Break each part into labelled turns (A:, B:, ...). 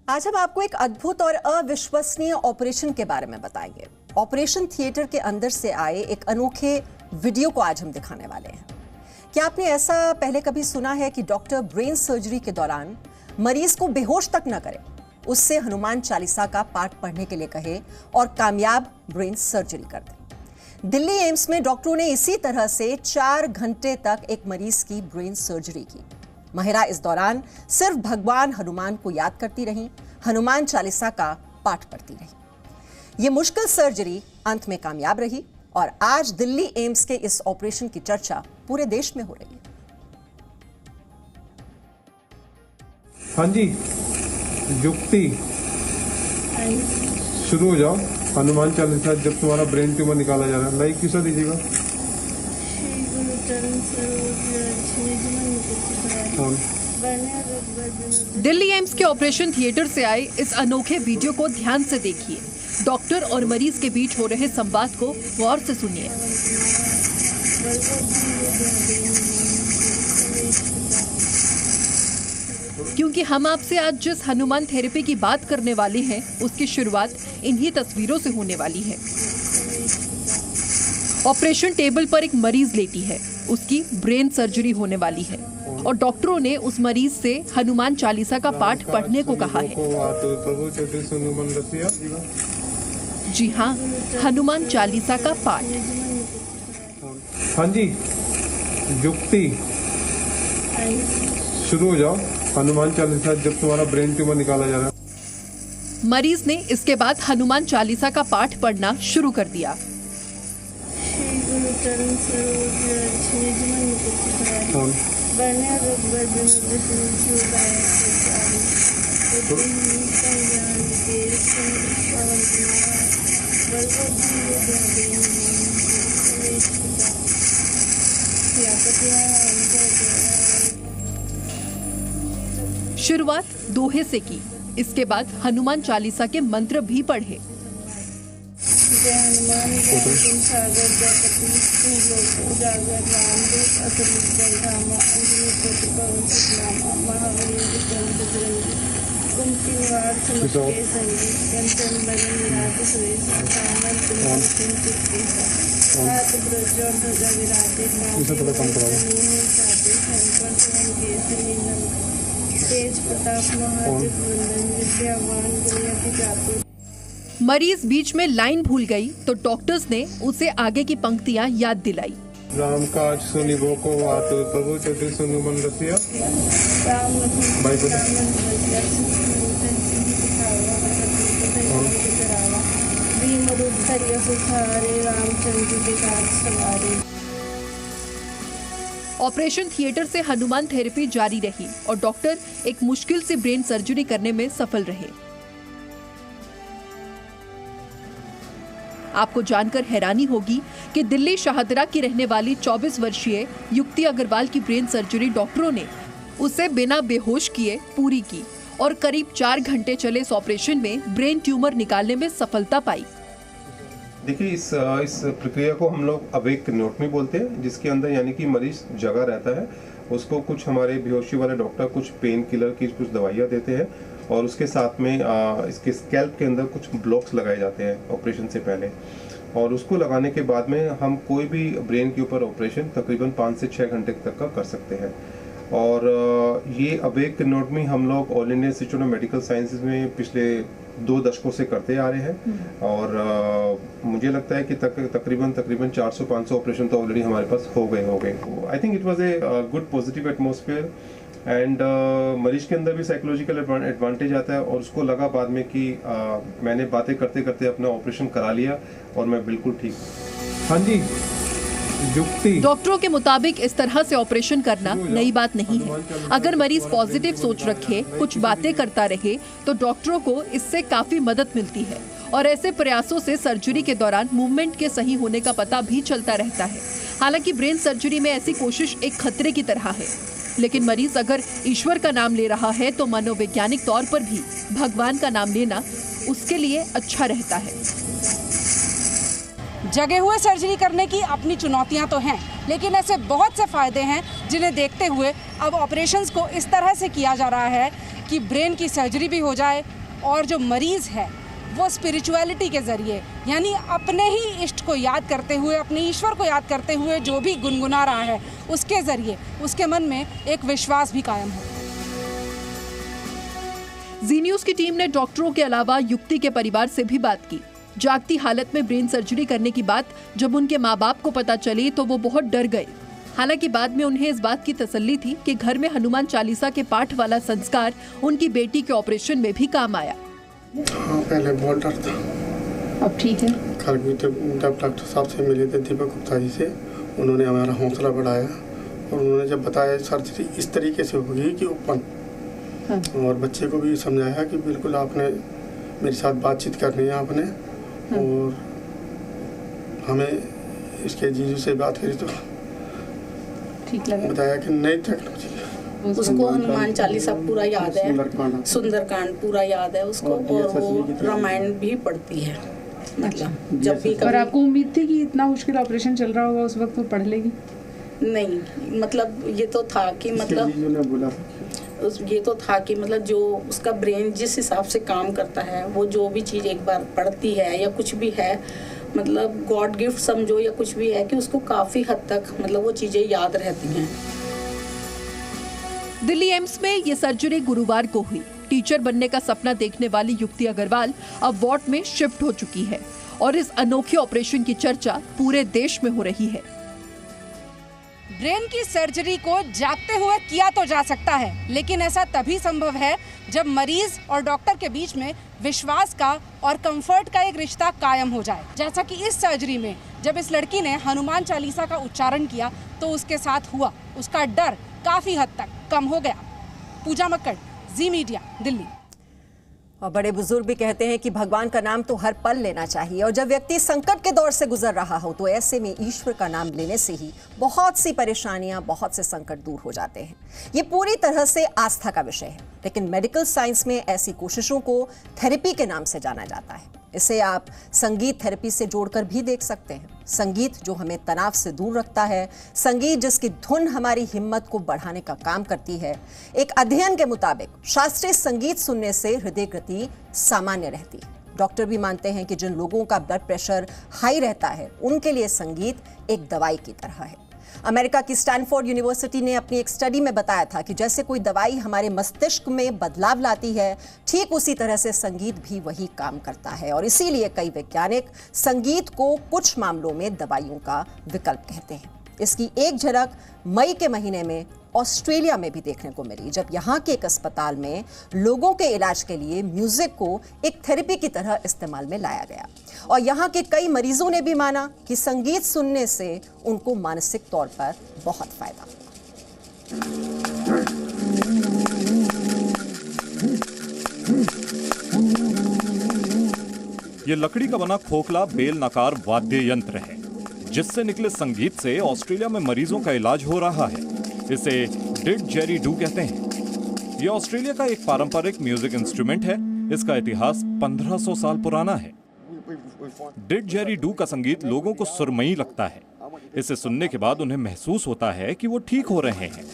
A: आज हम आपको एक अद्भुत और अविश्वसनीय ऑपरेशन के बारे में बताएंगे। ऑपरेशन थिएटर के अंदर से आए एक अनोखे वीडियो को आज हम दिखाने वाले हैं। क्या आपने ऐसा पहले कभी सुना है कि डॉक्टर ब्रेन सर्जरी के दौरान मरीज को बेहोश तक न करे, उससे हनुमान चालीसा का पाठ पढ़ने के लिए कहे और कामयाब ब्रेन सर्जरी कर दे। दिल्ली एम्स में डॉक्टरों ने इसी तरह से 4 घंटे तक एक मरीज की ब्रेन सर्जरी की। महिला इस दौरान सिर्फ भगवान हनुमान को याद करती रही, हनुमान चालीसा का पाठ पढ़ती रही। ये मुश्किल सर्जरी अंत में कामयाब रही और आज दिल्ली एम्स के इस ऑपरेशन की चर्चा पूरे देश में हो रही है।
B: हाँ जी, युक्ति शुरू हो जाओ। हनुमान चालीसा जब तुम्हारा ब्रेन ट्यूमर निकाला जा रहा है, लाइक किसा दीजिएगा।
C: दिल्ली एम्स के ऑपरेशन थिएटर से आए इस अनोखे वीडियो को ध्यान से देखिए। डॉक्टर और मरीज के बीच हो रहे संवाद को गौर से सुनिए। क्योंकि हम आपसे आज जिस हनुमान थेरेपी की बात करने वाले हैं, उसकी शुरुआत इन्हीं तस्वीरों से होने वाली है। ऑपरेशन टेबल पर एक मरीज लेटी है, उसकी ब्रेन सर्जरी होने वाली है और डॉक्टरों ने उस मरीज से हनुमान चालीसा का पाठ पढ़ने को कहा है। जी हाँ, हनुमान चालीसा का पाठ।
B: हाँ जी, युक्ति शुरू हो जाओ। हनुमान चालीसा जब तुम्हारा ब्रेन ट्यूमर निकाला जा रहा है।
C: मरीज ने इसके बाद हनुमान चालीसा का पाठ पढ़ना शुरू कर दिया। शुरुआत दोहे से की, इसके बाद हनुमान चालीसा के मंत्र भी पढ़े।
D: जय हनुमान ज्ञान सागर जयपति जागर रामदूत असुर जयधामा अंजनी पुत्र पवन सुतनामा महावीर विक्रम बजरंगी कुंती निवार समस्त संगी कंचन बरन विराट सुरेश कामन तुम्हार सिंह हाथ ब्रज और ध्वजा विराजे तेज प्रताप महाजग वंदन विद्यावान गुणयति जातु।
C: मरीज बीच में लाइन भूल गई तो डॉक्टर्स ने उसे आगे की पंक्तियां याद दिलाई।
B: राम काज सुनि भो को आतुर प्रभु चतुर सुनु मन रसिया। भाई बोलो।
D: भीम रूप धरि सुधारे रामचंद्र के काज सवारे।
C: ऑपरेशन थिएटर से हनुमान थेरेपी जारी रही और डॉक्टर एक मुश्किल से ब्रेन सर्जरी करने में सफल रहे। आपको जानकर हैरानी होगी कि दिल्ली शाहदरा की रहने वाली 24 वर्षीय युक्ति अग्रवाल की ब्रेन सर्जरी डॉक्टरों ने उसे बिना बेहोश किए पूरी की और करीब 4 घंटे चले इस ऑपरेशन में ब्रेन ट्यूमर निकालने में सफलता पाई।
B: देखिए, इस प्रक्रिया को हम लोग अवेक न्यूरोटमी बोलते हैं, जिसके अंदर यानी कि मरीज जगा रहता है। उसको कुछ हमारे बेहोशी वाले डॉक्टर कुछ पेन किलर की कुछ दवाइयाँ देते हैं और उसके साथ में इसके स्कैल्प के अंदर कुछ ब्लॉक्स लगाए जाते हैं ऑपरेशन से पहले। और उसको लगाने के बाद में हम कोई भी ब्रेन के ऊपर ऑपरेशन तकरीबन 5 से 6 घंटे तक का कर सकते हैं। और ये अवेक न्यूरोटमी हम लोग all India institute of medical sciences में पिछले 2 दशकों से करते आ रहे हैं। और मुझे लगता है कि तकरीबन 400-500 ऑपरेशन तो ऑलरेडी हमारे पास हो गए। I think it was a good positive atmosphere and मरीज के अंदर भी साइकोलॉजिकल एडवांटेज आता है और उसको लगा बाद में कि मैंने बातें करते करते अपना ऑपरेशन करा लिया और मैं बिल्कुल ठीक। हाँ जी, युक्ति
C: डॉक्टरों के मुताबिक इस तरह से ऑपरेशन करना नई बात नहीं है। अगर मरीज पॉजिटिव सोच रखे, कुछ बातें करता रहे तो डॉक्टरों को इससे काफी मदद मिलती है और ऐसे प्रयासों से सर्जरी के दौरान मूवमेंट के सही होने का पता भी चलता रहता है। हालांकि ब्रेन सर्जरी में ऐसी कोशिश एक खतरे की तरह है, लेकिन मरीज अगर ईश्वर का नाम ले रहा है तो मनोवैज्ञानिक तौर पर भी भगवान का नाम लेना उसके लिए अच्छा रहता है।
E: जगे हुए सर्जरी करने की अपनी चुनौतियां तो हैं, लेकिन ऐसे बहुत से फायदे हैं जिन्हें देखते हुए अब ऑपरेशंस को इस तरह से किया जा रहा है कि ब्रेन की सर्जरी भी हो जाए और जो मरीज़ है वो स्पिरिचुअलिटी के ज़रिए यानी अपने ही इष्ट को याद करते हुए, अपने ईश्वर को याद करते हुए जो भी गुनगुना रहा है उसके ज़रिए उसके मन में एक विश्वास भी कायम हो।
C: जी न्यूज़ की टीम ने डॉक्टरों के अलावा युक्ति के परिवार से भी बात की। जागती हालत में ब्रेन सर्जरी करने की बात जब उनके माँ बाप को पता चली तो वो बहुत डर गए। हालांकि बाद में उन्हें इस बात की तसल्ली थी कि घर में हनुमान चालीसा के पाठ वाला संस्कार उनकी बेटी के ऑपरेशन में भी काम आया।
F: हाँ, पहले बहुत डर था।
C: अब ठीक है।
F: कल भी जब डॉक्टर साहब से मिले थे, दीपक गुप्ता जी से, उन्होंने हमारा हौसला बढ़ाया और उन्होंने जब बताया सर्जरी इस तरीके से होगी कि ओपन, और बच्चे को भी समझाया कि बिल्कुल आपने मेरे साथ बातचीत करनी है आपने, और हमें इसके जीजू से बात करी तो
G: ठीक लगा,
F: बताया कि नई टेक्नोलॉजी है।
G: उसको हनुमान चालीसा पूरा याद है, सुंदरकांड पूरा याद है उसको, और वो रामायण भी पढ़ती है। मतलब जब भी
H: और आपको उम्मीद थी कि इतना मुश्किल ऑपरेशन चल रहा होगा उस वक्त वो पढ़ लेगी?
G: नहीं, मतलब ये तो था कि मतलब ये तो था कि मतलब जो उसका ब्रेन जिस हिसाब से काम करता है, वो जो भी चीज़ एक बार पढ़ती है या कुछ भी है, मतलब गॉड गिफ्ट समझो या कुछ भी है, कि उसको काफ़ी हद तक मतलब वो चीज़ें याद रहती हैं।
C: दिल्ली एम्स में ये सर्जरी गुरुवार को हुई। टीचर बनने का सपना देखने वाली युक्ति अग्रवाल अब वार्ड में शिफ्ट हो चुकी है और इस अनोखे ऑपरेशन की चर्चा पूरे देश में हो रही है।
E: ब्रेन की सर्जरी को जागते हुए किया तो जा सकता है, लेकिन ऐसा तभी संभव है जब मरीज और डॉक्टर के बीच में विश्वास का और कंफर्ट का एक रिश्ता कायम हो जाए। जैसा कि इस सर्जरी में जब इस लड़की ने हनुमान चालीसा का उच्चारण किया तो उसके साथ हुआ, उसका डर काफी हद तक कम हो गया। पूजा मक्कड़, जी मीडिया, दिल्ली।
A: और बड़े बुजुर्ग भी कहते हैं कि भगवान का नाम तो हर पल लेना चाहिए, और जब व्यक्ति संकट के दौर से गुजर रहा हो तो ऐसे में ईश्वर का नाम लेने से ही बहुत सी परेशानियां, बहुत से संकट दूर हो जाते हैं। ये पूरी तरह से आस्था का विषय है, लेकिन मेडिकल साइंस में ऐसी कोशिशों को थेरेपी के नाम से जाना जाता है। इसे आप संगीत थेरेपी से जोड़कर भी देख सकते हैं। संगीत जो हमें तनाव से दूर रखता है, संगीत जिसकी धुन हमारी हिम्मत को बढ़ाने का काम करती है। एक अध्ययन के मुताबिक शास्त्रीय संगीत सुनने से हृदय गति सामान्य रहती है। डॉक्टर भी मानते हैं कि जिन लोगों का ब्लड प्रेशर हाई रहता है उनके लिए संगीत एक दवाई की तरह है। अमेरिका की स्टैनफोर्ड यूनिवर्सिटी ने अपनी एक स्टडी में बताया था कि जैसे कोई दवाई हमारे मस्तिष्क में बदलाव लाती है, ठीक उसी तरह से संगीत भी वही काम करता है, और इसीलिए कई वैज्ञानिक संगीत को कुछ मामलों में दवाइयों का विकल्प कहते हैं। इसकी एक झलक मई के महीने में ऑस्ट्रेलिया में भी देखने को मिली, जब यहाँ के एक अस्पताल में लोगों के इलाज के लिए म्यूजिक को एक थेरेपी की तरह इस्तेमाल में लाया गया, और यहाँ के कई मरीजों ने भी माना कि संगीत सुनने से उनको मानसिक तौर पर बहुत फायदा हुआ।
I: ये लकड़ी का बना खोखला बेलनाकार वाद्य यंत्र है जिससे निकले संगीत से ऑस्ट्रेलिया में मरीजों का इलाज हो रहा है। इसे डिडजेरिडू कहते हैं। यह ऑस्ट्रेलिया का एक पारंपरिक म्यूजिक इंस्ट्रूमेंट है। इसका इतिहास 1500 साल पुराना है। डिडजेरिडू का संगीत लोगों को सुरमई लगता है। इसे सुनने के बाद उन्हें महसूस होता है कि वो ठीक हो रहे हैं।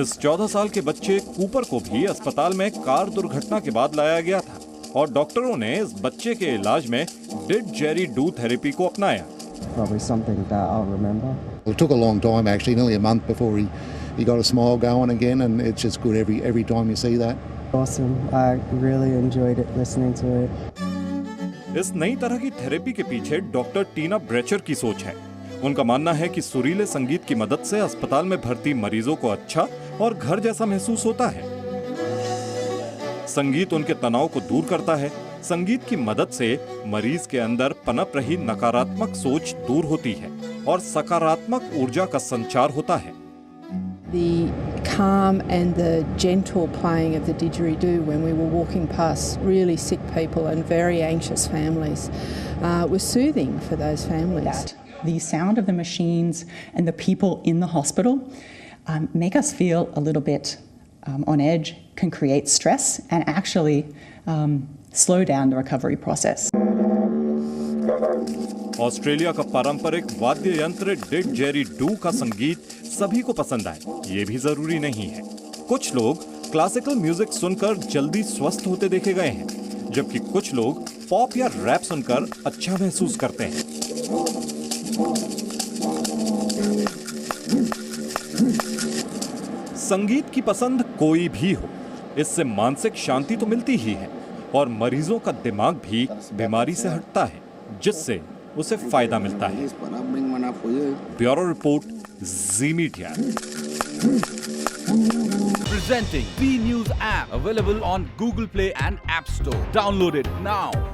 I: इस 14 साल के बच्चे कूपर को भी अस्पताल में कार दुर्घटना के बाद लाया गया था और डॉक्टरों ने इस बच्चे के इलाज में डिडजेरिडू थेरेपी को अपनाया।
J: Probably something that I'll remember.
K: It took a long time, actually, nearly a month before he got a smile going again, and it's just good every time you see that.
J: Awesome. I really enjoyed it listening to it.
I: इस नई तरह की therapy के पीछे doctor टीना ब्रेचर की सोच है। उनका मानना है कि सुरीले संगीत की मदद से अस्पताल में भर्ती मरीजों को अच्छा और घर जैसा महसूस होता है। संगीत उनके तनाव को दूर करता है। संगीत की मदद से मरीज के अंदर पनप रही नकारात्मक सोच दूर होती है और सकारात्मक ऊर्जा का संचार होता है।
L: The calm and the gentle playing of the didgeridoo when we were walking past really sick people and very anxious families was soothing for those families.
M: The sound of the machines and the people in the hospital make us feel a little bit on edge, can create stress and actually slow down the recovery process.
I: Australia का पारंपरिक वाद्य यंत्र डिडजेरिडू का संगीत सभी को पसंद आए ये भी जरूरी नहीं है। कुछ लोग क्लासिकल म्यूजिक सुनकर जल्दी स्वस्थ होते देखे गए हैं, जबकि कुछ लोग पॉप या रैप सुनकर अच्छा महसूस करते हैं। संगीत की पसंद कोई भी हो, इससे मानसिक शांति तो मिलती ही है और मरीजों का दिमाग भी बीमारी से हटता है, जिससे उसे फायदा मिलता है। Bureau report, ji media.
N: Presenting B News app, available on Google Play and App Store. Download it now.